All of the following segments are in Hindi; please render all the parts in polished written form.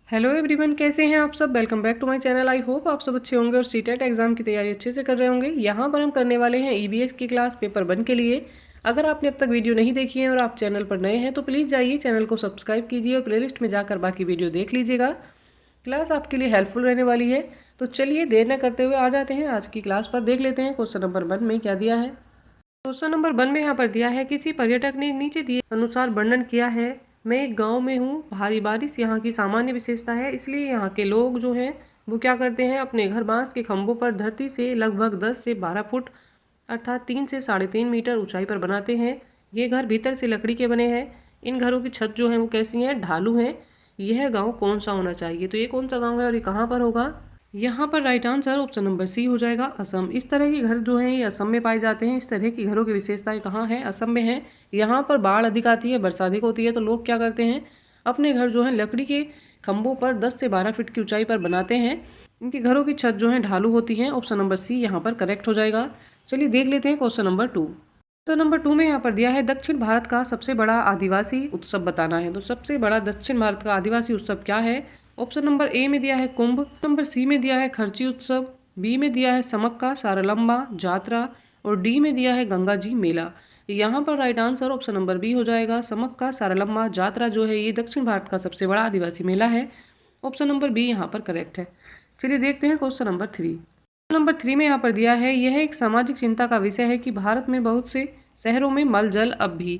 हेलो एवरीवन, कैसे हैं आप सब। Welcome back to my channel. I hope आप सब अच्छे होंगे और सीटेट एग्जाम की तैयारी अच्छे से कर रहे होंगे। यहाँ पर हम करने वाले हैं ईवीएस की क्लास पेपर 1 के लिए। अगर आपने अब तक वीडियो नहीं देखी है और आप चैनल पर नए हैं तो प्लीज़ जाइए, चैनल को सब्सक्राइब कीजिए और प्लेलिस्ट में जाकर बाकी वीडियो देख लीजिएगा। क्लास आपके लिए हेल्पफुल रहने वाली है। तो चलिए देर न करते हुए आ जाते हैं आज की क्लास पर। देख लेते हैं क्वेश्चन नंबर 1 में क्या दिया है। क्वेश्चन नंबर 1 में यहाँ पर दिया है, किसी पर्यटक ने नीचे दिए अनुसार वर्णन किया है। मैं एक गांव में हूँ, भारी बारिश यहाँ की सामान्य विशेषता है, इसलिए यहाँ के लोग जो हैं वो क्या करते हैं, अपने घर बांस के खंभों पर धरती से लगभग 10 से 12 फुट अर्थात 3 से 3.5 मीटर ऊंचाई पर बनाते हैं। ये घर भीतर से लकड़ी के बने हैं। इन घरों की छत जो है वो कैसी हैं, ढालू हैं। यह गाँव कौन सा होना चाहिए। तो ये कौन सा गाँव है और ये कहाँ पर होगा। यहाँ पर right answer option number C हो जाएगा, असम। इस तरह के घर जो हैं ये असम में पाए जाते हैं। इस तरह की घरों की विशेषताएं कहाँ है, असम में है। यहाँ पर बाढ़ अधिक आती है, वर्षा अधिक होती है, तो लोग क्या करते हैं, अपने घर जो है लकड़ी के खंभों पर 10 से 12 फीट की ऊंचाई पर बनाते हैं। इनके घरों की छत जो है ढालू होती है। ऑप्शन नंबर सी यहाँ पर करेक्ट हो जाएगा। चलिए देख लेते हैं क्वेश्चन नंबर 2। तो नंबर 2 में यहाँ पर दिया है, दक्षिण भारत का सबसे बड़ा आदिवासी उत्सव बताना है। तो सबसे बड़ा दक्षिण भारत का आदिवासी उत्सव क्या है। ऑप्शन नंबर ए में दिया है कुंभ, नंबर सी में दिया है खर्ची उत्सव, बी में दिया है समक्का सारलम्बा जात्रा और डी में दिया है गंगा जी मेला। यहाँ पर right answer option number B हो जाएगा, समक्का सारलम्बा जात्रा जो है ये दक्षिण भारत का सबसे बड़ा आदिवासी मेला है। ऑप्शन नंबर बी यहाँ पर करेक्ट है। चलिए देखते हैं क्वेश्चन नंबर 3। नंबर 3 में यहाँ पर दिया है, यह एक सामाजिक चिंता का विषय है कि भारत में बहुत से शहरों में मल जल अब भी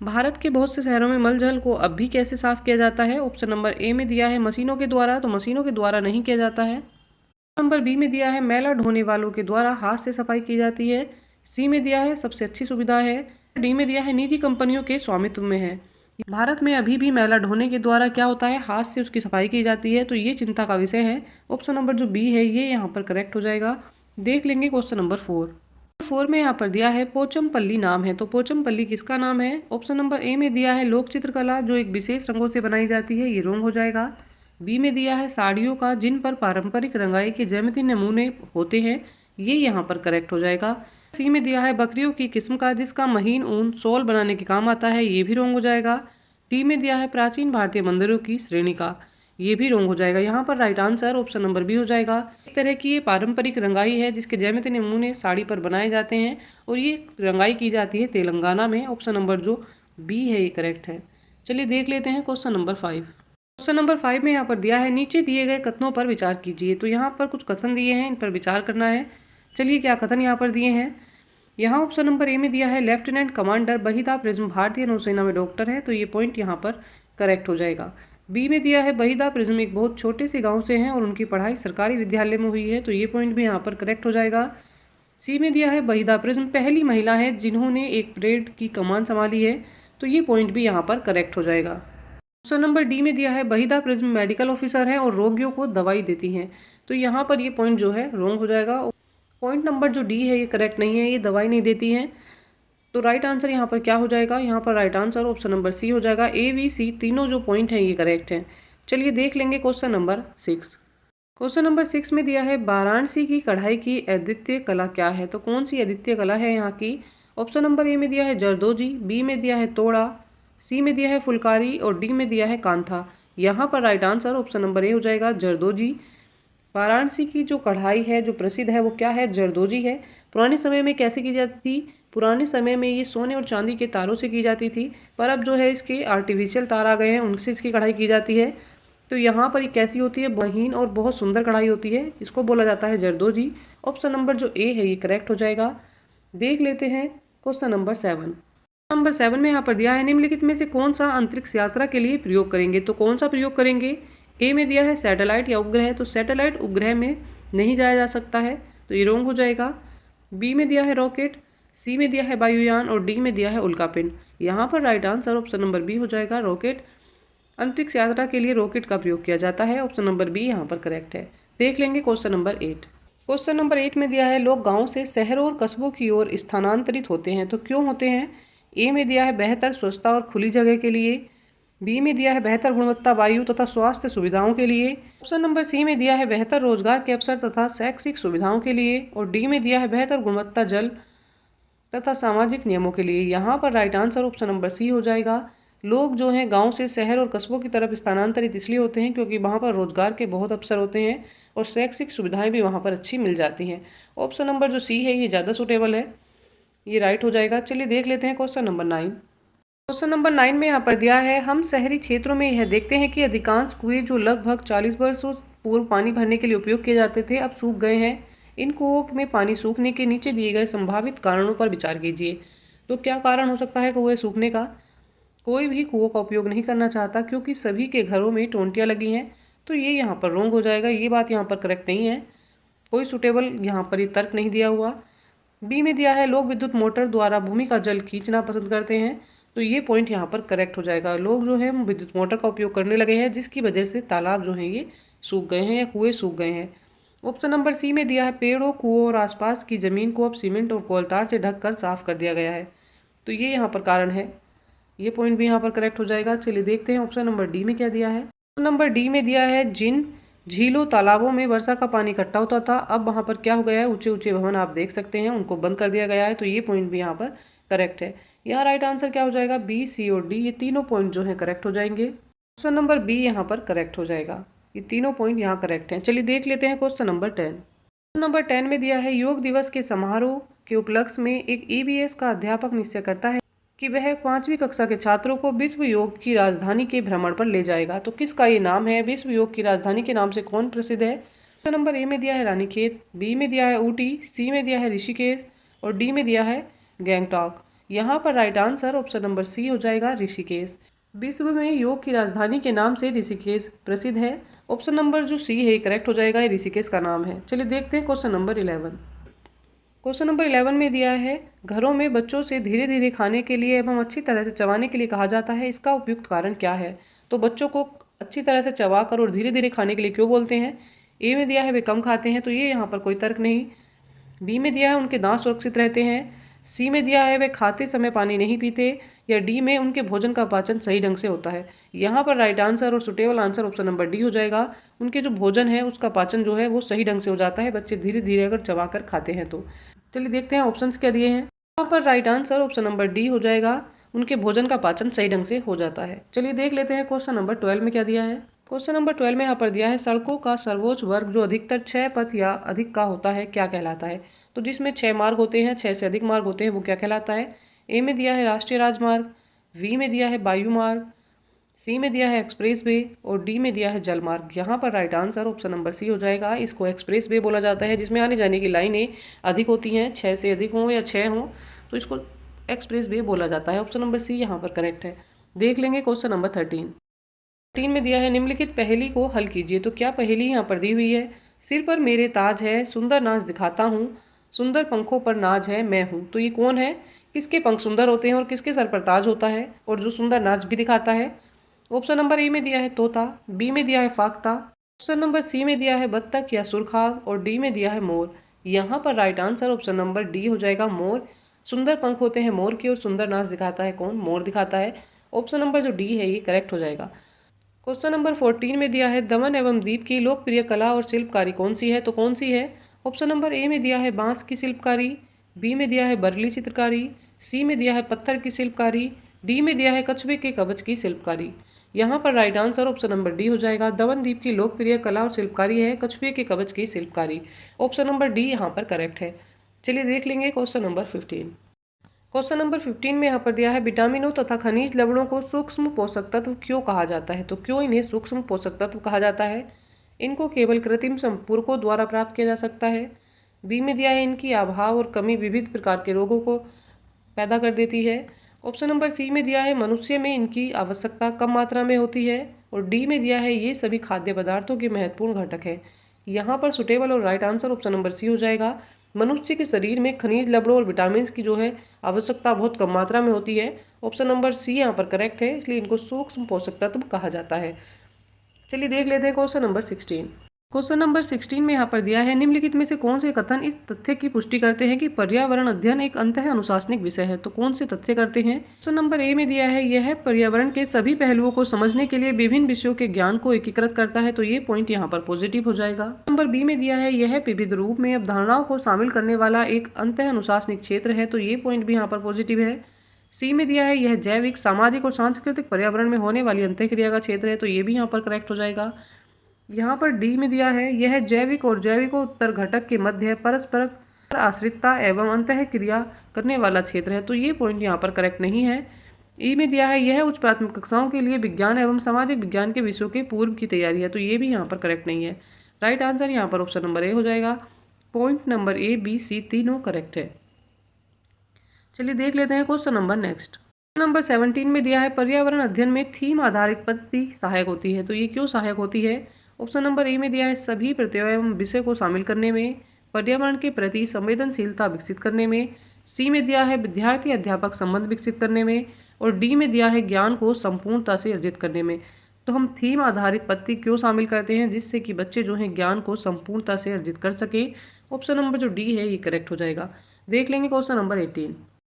भारत के बहुत से शहरों में मल जल को अब भी कैसे साफ किया जाता है। ऑप्शन नंबर ए में दिया है मशीनों के द्वारा, तो मशीनों के द्वारा नहीं किया जाता है। नंबर बी में दिया है मैला ढोने वालों के द्वारा हाथ से सफाई की जाती है। सी में दिया है सबसे अच्छी सुविधा है। डी में दिया है निजी कंपनियों के स्वामित्व में है। भारत में अभी भी मैला ढोने के द्वारा क्या होता है, हाथ से उसकी सफाई की जाती है, तो ये चिंता का विषय है। ऑप्शन नंबर जो बी है ये यहाँ पर करेक्ट हो जाएगा। देख लेंगे क्वेश्चन नंबर 4 में यहाँ पर दिया है पोचमपल्ली नाम है। तो पोचमपल्ली किसका नाम है। ऑप्शन नंबर ए में दिया है लोक चित्रकला जो एक विशेष रंगों से बनाई जाती है, ये रॉन्ग हो जाएगा। बी में दिया है साड़ियों का जिन पर पारंपरिक रंगाई के ज्यामितीय नमूने होते हैं, ये यहाँ पर करेक्ट हो जाएगा। सी में दिया है बकरियों की किस्म का जिसका महीन ऊन शॉल बनाने के काम आता है, ये भी रॉन्ग हो जाएगा। डी में दिया है प्राचीन भारतीय मंदिरों की श्रेणी का, ये भी रॉन्ग हो जाएगा। यहाँ पर right answer option number B हो जाएगा। एक तरह की ये पारंपरिक रंगाई है जिसके ज्यामितीय नमूने साड़ी पर बनाए जाते हैं और ये रंगाई की जाती है तेलंगाना में। ऑप्शन नंबर जो बी है ये करेक्ट है। चलिए देख लेते हैं क्वेश्चन नंबर 5। क्वेश्चन नंबर 5 में यहाँ पर दिया है, नीचे दिए गए कथनों पर विचार कीजिए। तो यहाँ पर कुछ कथन दिए हैं, इन पर विचार करना है। चलिए क्या कथन यहाँ पर दिए हैं। यहाँ ऑप्शन नंबर ए में दिया है लेफ्टिनेंट कमांडर बहिदा प्रिज्म भारतीय नौसेना में डॉक्टर है, तो ये पॉइंट यहाँ पर करेक्ट हो जाएगा। बी में दिया है बहिदा प्रिज्म एक बहुत छोटे से गांव से हैं और उनकी पढ़ाई सरकारी विद्यालय में हुई है, तो ये पॉइंट भी यहाँ पर करेक्ट हो जाएगा। सी में दिया है बहिदा प्रिज्म पहली महिला है जिन्होंने एक परेड की कमान संभाली है, तो ये पॉइंट भी यहाँ पर करेक्ट हो जाएगा। ऑप्शन नंबर डी में दिया है बहिदा प्रिज्म मेडिकल ऑफिसर हैं और रोगियों को दवाई देती हैं, तो यहाँ पर ये पॉइंट जो है रॉन्ग हो जाएगा। पॉइंट नंबर जो डी है ये करेक्ट नहीं है, ये दवाई नहीं देती हैं। तो राइट आंसर यहाँ पर क्या हो जाएगा, यहाँ पर right answer option number C हो जाएगा। ए बी सी तीनों जो पॉइंट हैं ये करेक्ट हैं। चलिए देख लेंगे क्वेश्चन नंबर 6। क्वेश्चन नंबर 6 में दिया है वाराणसी की कढ़ाई की अद्वितीय कला क्या है। तो कौन सी अद्वितीय कला है यहाँ की। ऑप्शन नंबर ए में दिया है जरदोजी, बी में दिया है तोड़ा, सी में दिया है फुलकारी और डी में दिया है कांथा। यहाँ पर right answer option number A हो जाएगा, जरदोजी। वाराणसी की जो कढ़ाई है जो प्रसिद्ध है वो क्या है, जरदोजी है। पुराने समय में कैसे की जाती थी, पुराने समय में ये सोने और चांदी के तारों से की जाती थी, पर अब जो है इसके आर्टिफिशियल तार आ गए हैं, उनसे इसकी कढ़ाई की जाती है। तो यहाँ पर ये कैसी होती है, महीन और बहुत सुंदर कढ़ाई होती है, इसको बोला जाता है जरदोजी। ऑप्शन नंबर जो ए है ये करेक्ट हो जाएगा। देख लेते हैं क्वेश्चन नंबर 7। नंबर 7 में यहाँ पर दिया है, निम्नलिखित में से कौन सा अंतरिक्ष यात्रा के लिए प्रयोग करेंगे। तो कौन सा प्रयोग करेंगे। ए में दिया है सैटेलाइट या उपग्रह, तो सैटेलाइट उपग्रह में नहीं जाया जा सकता है, तो ये रॉन्ग हो जाएगा। बी में दिया है रॉकेट, सी में दिया है वायुयान और डी में दिया है उल्कापिंड। यहाँ पर right answer option number B हो जाएगा, रॉकेट। अंतरिक्ष यात्रा के लिए रॉकेट का प्रयोग किया जाता है। ऑप्शन नंबर बी यहाँ पर करेक्ट है। देख लेंगे क्वेश्चन नंबर 8। क्वेश्चन नंबर 8 में दिया है, लोग गाँव से शहरों और कस्बों की ओर स्थानांतरित होते हैं, तो क्यों होते हैं। ए में दिया है बेहतर स्वच्छता और खुली जगह के लिए, बी में दिया है बेहतर गुणवत्ता वायु तथा स्वास्थ्य सुविधाओं के लिए, ऑप्शन नंबर सी में दिया है बेहतर रोजगार के अवसर तथा शैक्षिक सुविधाओं के लिए और डी में दिया है बेहतर गुणवत्ता जल तथा सामाजिक नियमों के लिए। यहाँ पर right answer option number C हो जाएगा, लोग जो हैं गांव से शहर और कस्बों की तरफ स्थानांतरित इसलिए होते हैं क्योंकि वहां पर रोजगार के बहुत अवसर होते हैं और शैक्षिक सुविधाएं भी वहां पर अच्छी मिल जाती हैं। ऑप्शन नंबर जो सी है ये ज़्यादा सूटेबल है, ये राइट हो जाएगा। चलिए देख लेते हैं क्वेश्चन नंबर 9। क्वेश्चन नंबर 9 में यहाँ पर दिया है, हम शहरी क्षेत्रों में यह देखते हैं कि अधिकांश कुएं जो लगभग 40 वर्षों पूर्व पानी भरने के लिए उपयोग किए जाते थे अब सूख गए हैं। इन कुओं में पानी सूखने के नीचे दिए गए संभावित कारणों पर विचार कीजिए। तो क्या कारण हो सकता है कुएं सूखने का? कोई भी कुओं का उपयोग नहीं करना चाहता क्योंकि सभी के घरों में टोंटियाँ लगी हैं, तो ये यहाँ पर रॉन्ग हो जाएगा, ये बात यहाँ पर करेक्ट नहीं है। कोई सुटेबल यहाँ पर ये तर्क नहीं दिया हुआ। बी में दिया है, लोग विद्युत मोटर द्वारा भूमि का जल खींचना पसंद करते हैं, तो ये पॉइंट यहाँ पर करेक्ट हो जाएगा। लोग जो है विद्युत मोटर का उपयोग करने लगे हैं जिसकी वजह से तालाब जो हैं ये सूख गए हैं या कुएं सूख गए हैं। ऑप्शन नंबर सी में दिया है, पेड़ों कुओं और आसपास की ज़मीन को अब सीमेंट और कोलतार से ढककर साफ कर दिया गया है, तो ये यहाँ पर कारण है, ये पॉइंट भी यहाँ पर करेक्ट हो जाएगा। चलिए देखते हैं ऑप्शन नंबर डी में क्या दिया है। ऑप्शन नंबर डी में दिया है, जिन झीलों तालाबों में वर्षा का पानी इकट्ठा होता था अब वहाँ पर क्या हो गया है, ऊंचे ऊंचे भवन आप देख सकते हैं उनको बंद कर दिया गया है, तो ये पॉइंट भी यहाँ पर करेक्ट है। यहाँ राइट आंसर क्या हो जाएगा, बी, सी और डी, ये तीनों पॉइंट जो है करेक्ट हो जाएंगे। ऑप्शन नंबर बी यहाँ पर करेक्ट हो जाएगा, ये तीनों पॉइंट यहाँ करेक्ट हैं। चलिए देख लेते हैं क्वेश्चन नंबर 10। क्वेश्चन नंबर 10 में दिया है, योग दिवस के समारोह के उपलक्ष्य में एक ईबीएस का अध्यापक निश्चय करता है कि वह 5वीं कक्षा के छात्रों को विश्व योग की राजधानी के भ्रमण पर ले जाएगा, तो किसका ये नाम है? विश्व योग की राजधानी के नाम से कौन प्रसिद्ध है? ऑप्शन नंबर ए में दिया है रानीखेत, बी में दिया है ऊटी, सी में दिया है ऋषिकेश और डी में दिया है गैंगटॉक। यहाँ पर right answer option number C हो जाएगा, ऋषिकेश। विश्व में योग की राजधानी के नाम से ऋषिकेश प्रसिद्ध है। ऑप्शन नंबर जो सी है करेक्ट हो जाएगा, ये ऋषिकेश का नाम है। चलिए देखते हैं क्वेश्चन नंबर 11। क्वेश्चन नंबर 11 में दिया है, घरों में बच्चों से धीरे धीरे खाने के लिए एवं अच्छी तरह से चबाने के लिए कहा जाता है, इसका उपयुक्त कारण क्या है? तो बच्चों को अच्छी तरह से चबाकर और धीरे धीरे खाने के लिए क्यों बोलते हैं? ए में दिया है वे कम खाते हैं, तो ये यहाँ पर कोई तर्क नहीं। बी में दिया है उनके दांत सुरक्षित रहते हैं, सी में दिया है वे खाते समय पानी नहीं पीते, या डी में उनके भोजन का पाचन सही ढंग से होता है। यहाँ पर राइट आंसर और suitable answer option number D हो जाएगा, उनके जो भोजन है उसका पाचन जो है वो सही ढंग से हो जाता है, बच्चे धीरे धीरे अगर चबा कर खाते हैं तो। चलिए देखते हैं ऑप्शंस क्या दिए हैं। यहाँ पर right answer option number D हो जाएगा, उनके भोजन का पाचन सही ढंग से हो जाता है। चलिए देख लेते हैं क्वेश्चन नंबर 12 में क्या दिया है। क्वेश्चन नंबर 12 में यहाँ पर दिया है, सड़कों का सर्वोच्च वर्ग जो अधिकतर 6 पथ या अधिक का होता है क्या कहलाता है? तो जिसमें 6 मार्ग होते हैं, 6 से अधिक मार्ग होते हैं, वो क्या कहलाता है? ए में दिया है राष्ट्रीय राजमार्ग, वी में दिया है वायु मार्ग, सी में दिया है एक्सप्रेस वे और डी में दिया है जल मार्ग। यहाँ पर right answer option number C हो जाएगा, इसको एक्सप्रेस वे बोला जाता है जिसमें आने जाने की लाइनें अधिक होती हैं, 6 से अधिक हों या 6 हों, तो इसको एक्सप्रेस वे बोला जाता है। ऑप्शन नंबर सी यहाँ पर करेक्ट है। देख लेंगे क्वेश्चन नंबर 13 में दिया है, निम्नलिखित पहेली को हल कीजिए। तो क्या पहेली यहाँ पर दी हुई है, सिर पर मेरे ताज है, सुंदर नाच दिखाता हूँ, सुंदर पंखों पर नाज है मैं हूँ। तो ये कौन है, किसके पंख सुंदर होते हैं और किसके सर पर ताज होता है और जो सुंदर नाच भी दिखाता है? ऑप्शन नंबर ए में दिया है तोता, बी में दिया है फाख्ता, ऑप्शन नंबर सी में दिया है बत्तख या सुरखाग और डी में दिया है मोर। यहाँ पर right answer option number D हो जाएगा, मोर। सुंदर पंख होते हैं मोर के और सुंदर नाच दिखाता है कौन, मोर दिखाता है। ऑप्शन नंबर जो डी है ये करेक्ट हो जाएगा। क्वेश्चन नंबर 14 में दिया है, दमन एवं दीप की लोकप्रिय कला और शिल्पकारी कौन सी है? तो कौन सी है? ऑप्शन नंबर ए में दिया है बांस की शिल्पकारी, बी में दिया है बरली चित्रकारी, सी में दिया है पत्थर की शिल्पकारी, डी में दिया है कछुए के कवच की शिल्पकारी। यहाँ पर right answer option number D हो जाएगा, दमन द्वीप की लोकप्रिय कला और शिल्पकारी है कछुए के कवच की शिल्पकारी। ऑप्शन नंबर डी यहाँ पर करेक्ट है। चलिए देख लेंगे क्वेश्चन नंबर 15। क्वेश्चन नंबर 15 में यहाँ पर दिया है, विटामिनों तथा खनिज लवणों को सूक्ष्म पोषक तत्व क्यों कहा जाता है? तो क्यों इन्हें सूक्ष्म पोषक तत्व कहा जाता है? इनको केवल कृत्रिम संपूरकों द्वारा प्राप्त किया जा सकता है। बी में दिया है, इनकी अभाव और कमी विविध प्रकार के रोगों को पैदा कर देती है। ऑप्शन नंबर सी में दिया है, मनुष्य में इनकी आवश्यकता कम मात्रा में होती है और डी में दिया है, ये सभी खाद्य पदार्थों के महत्वपूर्ण घटक है। यहाँ पर सुटेबल और right answer option number C हो जाएगा। मनुष्य के शरीर में खनिज लवणों और विटामिन की जो है आवश्यकता बहुत कम मात्रा में होती है। ऑप्शन नंबर सी यहाँ पर करेक्ट है, इसलिए इनको सूक्ष्म पोषक तत्व कहा जाता है। चलिए देख लेते हैं क्वेश्चन नंबर 16। क्वेश्चन नंबर 16 में यहाँ पर दिया है, निम्नलिखित में से कौन से कथन इस तथ्य की पुष्टि करते हैं कि पर्यावरण अध्ययन एक अंतः अनुशासनिक विषय है? तो कौन से तथ्य करते हैं? ऑप्शन नंबर ए में दिया है, यह पर्यावरण के सभी पहलुओं को समझने के लिए विभिन्न विषयों के ज्ञान को एकीकृत करता है, तो ये पॉइंट यहाँ पर पॉजिटिव हो जाएगा। नंबर बी में दिया है, यह विविध रूप में अवधारणाओं को शामिल करने वाला एक अंतः अनुशासनिक क्षेत्र है, तो ये पॉइंट भी यहाँ पर पॉजिटिव है। सी में दिया है यह जैविक, सामाजिक और सांस्कृतिक पर्यावरण में होने वाली अंतःक्रिया का क्षेत्र है, तो ये भी यहाँ पर करेक्ट हो जाएगा। यहाँ पर डी में दिया है यह जैविक और जैविकोत्तर घटक के मध्य परस्पर आश्रितता एवं अंतःक्रिया करने वाला क्षेत्र है, तो ये पॉइंट यहाँ पर करेक्ट नहीं है। ई में दिया है यह उच्च प्राथमिक कक्षाओं के लिए विज्ञान एवं सामाजिक विज्ञान के विषयों के पूर्व की तैयारी है, तो ये भी यहाँ पर करेक्ट नहीं है। राइट आंसर यहाँ पर ऑप्शन नंबर ए हो जाएगा। पॉइंट नंबर ए, बी, सी तीनों करेक्ट है। चलिए देख लेते हैं क्वेश्चन नंबर नेक्स्ट। नंबर 17 में दिया है पर्यावरण अध्ययन में थीम आधारित पद्धति सहायक होती है, तो ये क्यों सहायक होती है। ऑप्शन नंबर ए में दिया है सभी प्रत्ययों एवं विषय को शामिल करने में, पर्यावरण के प्रति संवेदनशीलता विकसित करने में, सी में दिया है विद्यार्थी अध्यापक संबंध विकसित करने में, और डी में दिया है ज्ञान को संपूर्णता से अर्जित करने में। तो हम थीम आधारित पद्धति क्यों शामिल करते हैं, जिससे कि बच्चे जो हैं ज्ञान को संपूर्णता से अर्जित कर सके। ऑप्शन नंबर जो डी है ये करेक्ट हो जाएगा। देख लेंगे क्वेश्चन नंबर 18।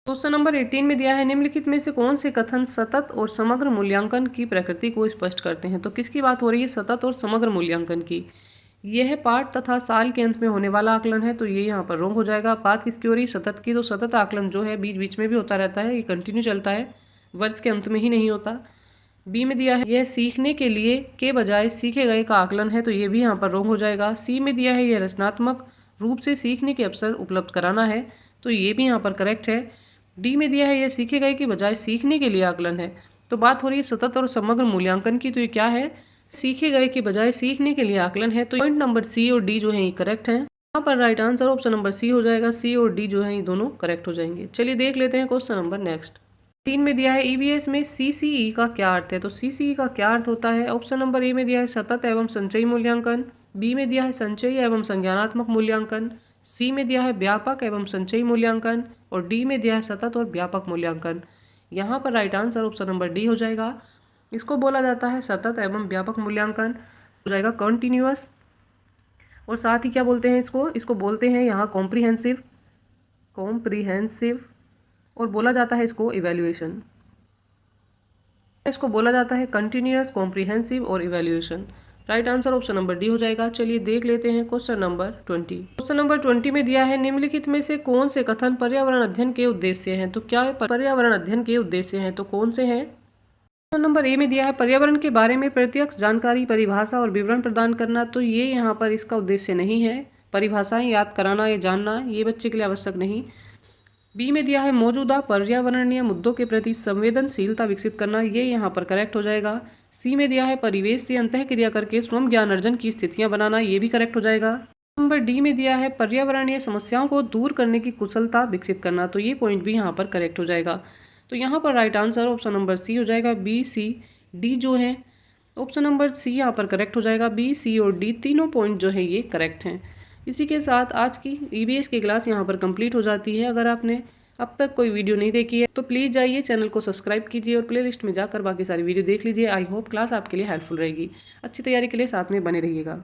क्वेश्चन नंबर 18 में दिया है निम्नलिखित में से कौन से कथन सतत और समग्र मूल्यांकन की प्रकृति को स्पष्ट करते हैं। तो किसकी बात हो रही है, सतत और समग्र मूल्यांकन की। यह पाठ तथा साल के अंत में होने वाला आकलन है, तो ये यहाँ पर रॉन्ग हो जाएगा। बात किसकी हो रही है, सतत की। तो सतत आकलन जो है बीच बीच में भी होता रहता है, ये कंटिन्यू चलता है, वर्ष के अंत में ही नहीं होता। बी में दिया है यह सीखने के लिए के बजाय सीखे गए का आकलन है, तो ये भी यहाँ पर रॉन्ग हो जाएगा। सी में दिया है यह रचनात्मक रूप से सीखने के अवसर उपलब्ध कराना है, तो ये भी यहाँ पर करेक्ट है। डी में दिया है यह सीखे गए के बजाय सीखने के लिए आकलन है, तो बात हो रही है सतत और समग्र मूल्यांकन की, तो ये क्या है, सीखे गए के बजाय सीखने के लिए आकलन है। तो पॉइंट नंबर सी और डी जो है ये करेक्ट है। यहाँ पर right answer option number C हो जाएगा। सी और डी जो है ये दोनों करेक्ट हो जाएंगे। चलिए देख लेते हैं क्वेश्चन नंबर नेक्स्ट। 3 में दिया है ईवीएस में सीसीई का क्या अर्थ है। तो सीसीई का क्या अर्थ होता है। ऑप्शन नंबर ए में दिया है सतत एवं संचयी मूल्यांकन, बी में दिया है संचयी एवं संज्ञानात्मक मूल्यांकन, सी में दिया है व्यापक एवं संचयी मूल्यांकन, और डी में दिया है सतत और व्यापक मूल्यांकन। यहाँ पर right answer option number D हो जाएगा। इसको बोला जाता है सतत एवं व्यापक मूल्यांकन, हो जाएगा कॉन्टिन्यूअस, और साथ ही क्या बोलते हैं इसको बोलते हैं यहाँ कॉम्प्रिहेंसिव, और बोला जाता है इसको इवैल्यूएशन। इसको बोला जाता है कंटिन्यूअस, कॉम्प्रिहेंसिव और evaluation. Right answer option number D हो जाएगा। चलिए देख लेते हैं क्वेश्चन नंबर 20। क्वेश्चन नंबर 20 में दिया है निम्नलिखित में से कौन से कथन पर्यावरण अध्ययन के उद्देश्य हैं। तो क्या पर्यावरण अध्ययन के उद्देश्य हैं, तो कौन से हैं। क्वेश्चन नंबर ए में दिया है पर्यावरण के बारे में प्रत्यक्ष जानकारी, परिभाषा और विवरण प्रदान करना, तो ये यहाँ पर इसका उद्देश्य नहीं है। परिभाषाएं याद कराना या जानना ये बच्चे के लिए आवश्यक नहीं। बी में दिया है मौजूदा पर्यावरणीय मुद्दों के प्रति संवेदनशीलता विकसित करना, ये यहाँ पर करेक्ट हो जाएगा। सी में दिया है परिवेश से अंतःक्रिया करके स्वयं ज्ञान अर्जन की स्थितियां बनाना, ये भी करेक्ट हो जाएगा। नंबर डी में दिया है पर्यावरणीय समस्याओं को दूर करने की कुशलता विकसित करना, तो ये पॉइंट भी यहाँ पर करेक्ट हो जाएगा। तो यहाँ पर right answer option number C हो जाएगा। बी, सी, डी जो है ऑप्शन नंबर सी यहाँ पर करेक्ट हो जाएगा। बी, सी और डी तीनों पॉइंट जो है ये करेक्ट हैं। इसी के साथ आज की ईवीएस की क्लास यहाँ पर कंप्लीट हो जाती है। अगर आपने अब तक कोई वीडियो नहीं देखी है तो प्लीज़ जाइए चैनल को सब्सक्राइब कीजिए और प्लेलिस्ट में जाकर बाकी सारी वीडियो देख लीजिए। आई होप क्लास आपके लिए हेल्पफुल रहेगी। अच्छी तैयारी के लिए साथ में बने रहिएगा।